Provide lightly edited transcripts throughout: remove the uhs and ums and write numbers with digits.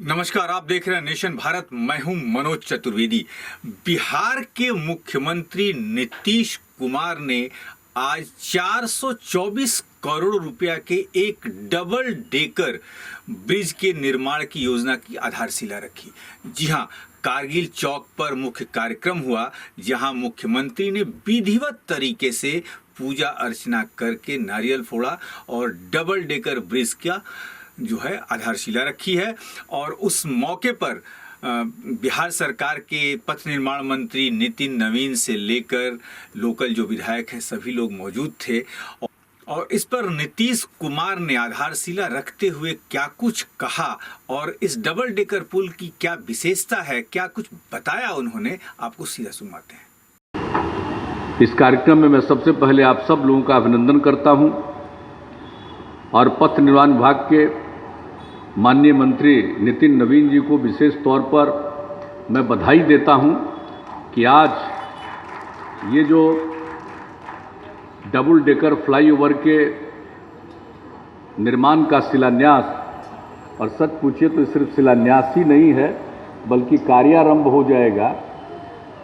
नमस्कार, आप देख रहे हैं नेशन भारत। मैं हूं मनोज चतुर्वेदी। बिहार के मुख्यमंत्री नीतीश कुमार ने आज 424 करोड़ रुपया के एक डबल डेकर ब्रिज के निर्माण की योजना की आधारशिला रखी। जी हां, कारगिल चौक पर मुख्य कार्यक्रम हुआ, जहां मुख्यमंत्री ने विधिवत तरीके से पूजा अर्चना करके नारियल फोड़ा और डबल डेकर ब्रिज का जो है आधारशिला रखी है। और उस मौके पर बिहार सरकार के पथ निर्माण मंत्री नितिन नवीन से लेकर लोकल जो विधायक हैं सभी लोग मौजूद थे। और इस पर नीतीश कुमार ने आधारशिला रखते हुए क्या कुछ कहा और इस डबल डेकर पुल की क्या विशेषता है, क्या कुछ बताया उन्होंने, आपको सीधा सुनवाते हैं। इस कार्यक्रम में मैं सबसे पहले आप सब लोगों का अभिनंदन करता हूं और पथ निर्माण विभाग के माननीय मंत्री नितिन नवीन जी को विशेष तौर पर मैं बधाई देता हूं कि आज ये जो डबल डेकर फ्लाईओवर के निर्माण का शिलान्यास, और सच पूछिए तो सिर्फ शिलान्यास ही नहीं है बल्कि कार्यारंभ हो जाएगा।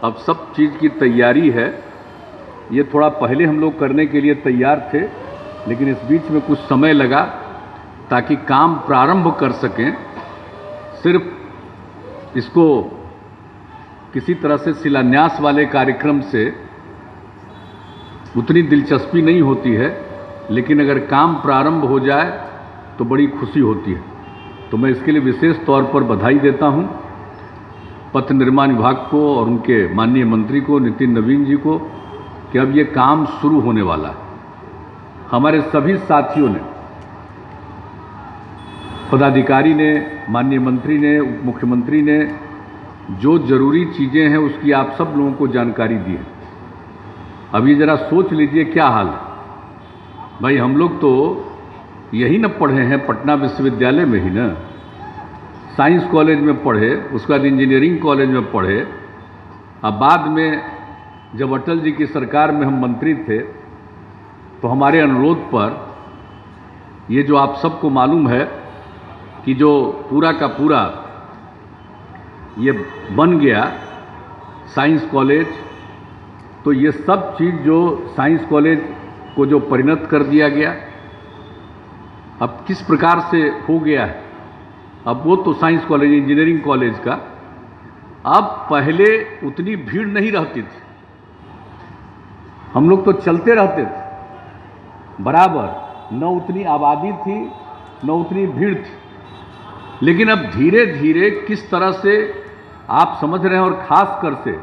अब सब चीज़ की तैयारी है। ये थोड़ा पहले हम लोग करने के लिए तैयार थे, लेकिन इस बीच में कुछ समय लगा ताकि काम प्रारंभ कर सकें। सिर्फ इसको किसी तरह से शिलान्यास वाले कार्यक्रम से उतनी दिलचस्पी नहीं होती है, लेकिन अगर काम प्रारंभ हो जाए तो बड़ी खुशी होती है। तो मैं इसके लिए विशेष तौर पर बधाई देता हूं पथ निर्माण विभाग को और उनके माननीय मंत्री को नितिन नवीन जी को कि अब ये काम शुरू होने वाला है। हमारे सभी साथियों ने, पदाधिकारी ने, माननीय मंत्री ने, उप मुख्यमंत्री ने जो जरूरी चीज़ें हैं उसकी आप सब लोगों को जानकारी दी है। अब ये ज़रा सोच लीजिए क्या हाल है। भाई हम लोग तो यही न पढ़े हैं, पटना विश्वविद्यालय में ही ना, साइंस कॉलेज में पढ़े, उसके बाद इंजीनियरिंग कॉलेज में पढ़े। अब बाद में जब अटल जी की सरकार में हम मंत्री थे तो हमारे अनुरोध पर ये जो आप सबको मालूम है कि जो पूरा का पूरा ये बन गया साइंस कॉलेज, तो ये सब चीज़ जो साइंस कॉलेज को जो परिणत कर दिया गया, अब किस प्रकार से हो गया है। अब वो तो साइंस कॉलेज, इंजीनियरिंग कॉलेज का, अब पहले उतनी भीड़ नहीं रहती थी। हम लोग तो चलते रहते थे बराबर, न उतनी आबादी थी न उतनी भीड़ थी। लेकिन अब धीरे धीरे किस तरह से आप समझ रहे हैं, और ख़ास कर से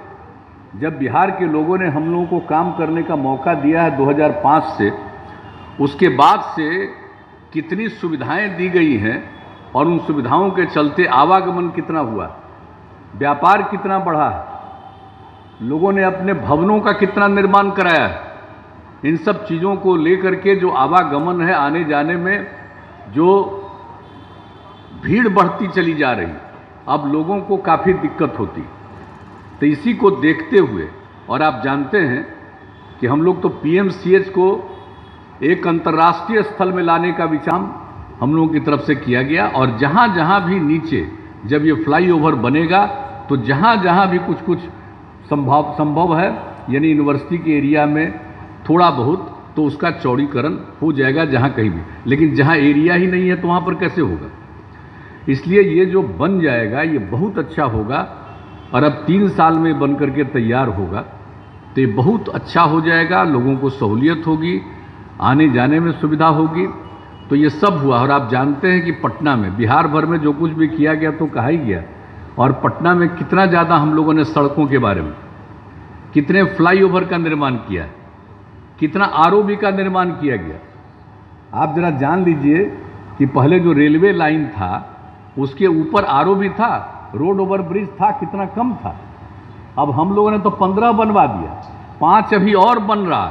जब बिहार के लोगों ने हम लोगों को काम करने का मौका दिया है 2005 से, उसके बाद से कितनी सुविधाएं दी गई हैं और उन सुविधाओं के चलते आवागमन कितना हुआ, व्यापार कितना बढ़ा है, लोगों ने अपने भवनों का कितना निर्माण कराया है। इन सब चीज़ों को लेकर के जो आवागमन है, आने जाने में जो भीड़ बढ़ती चली जा रही, अब लोगों को काफ़ी दिक्कत होती। तो इसी को देखते हुए, और आप जानते हैं कि हम लोग तो पीएमसीएच को एक अंतर्राष्ट्रीय स्थल में लाने का विचार हम लोगों की तरफ से किया गया। और जहाँ जहाँ भी नीचे जब ये फ्लाईओवर बनेगा तो जहाँ जहाँ भी कुछ कुछ संभव है, यानी यूनिवर्सिटी के एरिया में थोड़ा बहुत, तो उसका चौड़ीकरण हो जाएगा जहाँ कहीं भी। लेकिन जहाँ एरिया ही नहीं है तो वहाँ पर कैसे होगा। इसलिए ये जो बन जाएगा ये बहुत अच्छा होगा, और अब 3 साल में बन करके तैयार होगा तो ये बहुत अच्छा हो जाएगा। लोगों को सहूलियत होगी, आने जाने में सुविधा होगी। तो ये सब हुआ। और आप जानते हैं कि पटना में, बिहार भर में जो कुछ भी किया गया तो कहा ही गया, और पटना में कितना ज़्यादा हम लोगों ने सड़कों के बारे में, कितने फ्लाईओवर का निर्माण किया, कितना आरओबी का निर्माण किया गया। आप ज़रा जान लीजिए कि पहले जो रेलवे लाइन था उसके ऊपर आरओबी था, रोड ओवर ब्रिज था, कितना कम था। अब हम लोगों ने तो 15 बनवा दिया, 5 अभी और बन रहा।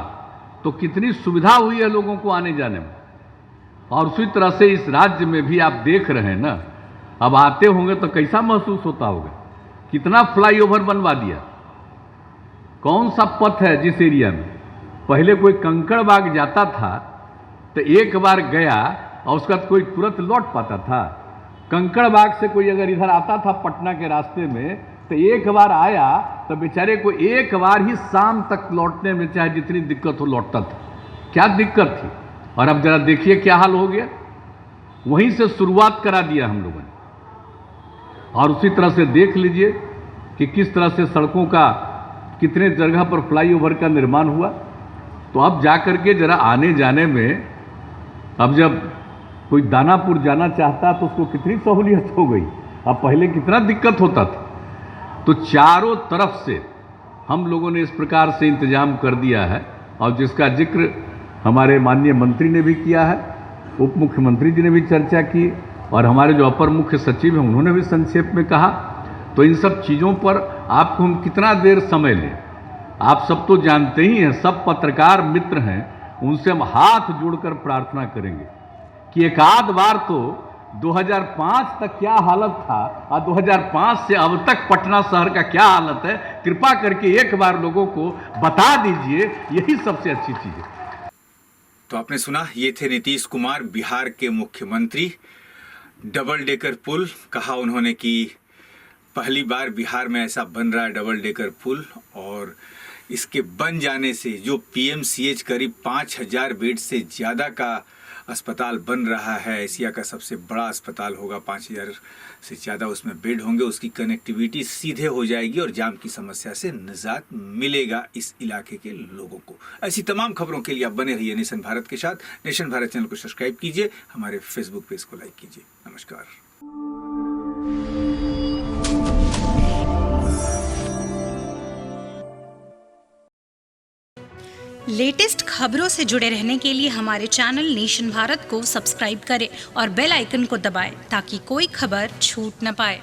तो कितनी सुविधा हुई है लोगों को आने जाने में। और उसी तरह से इस राज्य में भी आप देख रहे हैं ना, अब आते होंगे तो कैसा महसूस होता होगा, कितना फ्लाईओवर बनवा दिया। कौन सा पथ है जिस एरिया में पहले कोई कंकड़ बाग जाता था तो एक बार गया और उसका कोई तुरंत लौट पाता था। कंकड़बाग से कोई अगर इधर आता था पटना के रास्ते में, तो एक बार आया तो बेचारे को एक बार ही शाम तक लौटने में चाहे जितनी दिक्कत हो लौटता था। क्या दिक्कत थी। और अब जरा देखिए क्या हाल हो गया। वहीं से शुरुआत करा दिया हम लोगों ने, और उसी तरह से देख लीजिए कि किस तरह से सड़कों का कितने जगह पर फ्लाईओवर का निर्माण हुआ। तो अब जाकर के जरा आने जाने में, अब जब कोई दानापुर जाना चाहता तो उसको कितनी सहूलियत हो गई। अब पहले कितना दिक्कत होता था। तो चारों तरफ से हम लोगों ने इस प्रकार से इंतजाम कर दिया है, और जिसका जिक्र हमारे माननीय मंत्री ने भी किया है, उप मुख्यमंत्री जी ने भी चर्चा की, और हमारे जो अपर मुख्य सचिव हैं उन्होंने भी संक्षेप में कहा। तो इन सब चीज़ों पर आपको हम कितना देर समय लें। आप सब तो जानते ही हैं, सब पत्रकार मित्र हैं, उनसे हम हाथ जोड़कर प्रार्थना करेंगे कि एक आध बार तो 2005 तक क्या हालत था और 2005 से अब तक पटना शहर का क्या हालत है, कृपा करके एक बार लोगों को बता दीजिए। यही सबसे अच्छी चीज़ है। तो आपने सुना, ये थे नीतीश कुमार, बिहार के मुख्यमंत्री। डबल डेकर पुल कहा उन्होंने कि पहली बार बिहार में ऐसा बन रहा है डबल डेकर पुल, और इसके बन जाने से जो पीएमसीएच करीब 5000 बेड से ज़्यादा का अस्पताल बन रहा है, एशिया का सबसे बड़ा अस्पताल होगा, 5000 से ज़्यादा उसमें बेड होंगे, उसकी कनेक्टिविटी सीधे हो जाएगी और जाम की समस्या से निजात मिलेगा इस इलाके के लोगों को। ऐसी तमाम खबरों के लिए आप बने रहिए नेशन भारत के साथ। नेशन भारत चैनल को सब्सक्राइब कीजिए, हमारे फेसबुक पेज को लाइक कीजिए। नमस्कार। लेटेस्ट खबरों से जुड़े रहने के लिए हमारे चैनल नेशन भारत को सब्सक्राइब करें और बेल आइकन को दबाएं ताकि कोई खबर छूट न पाए।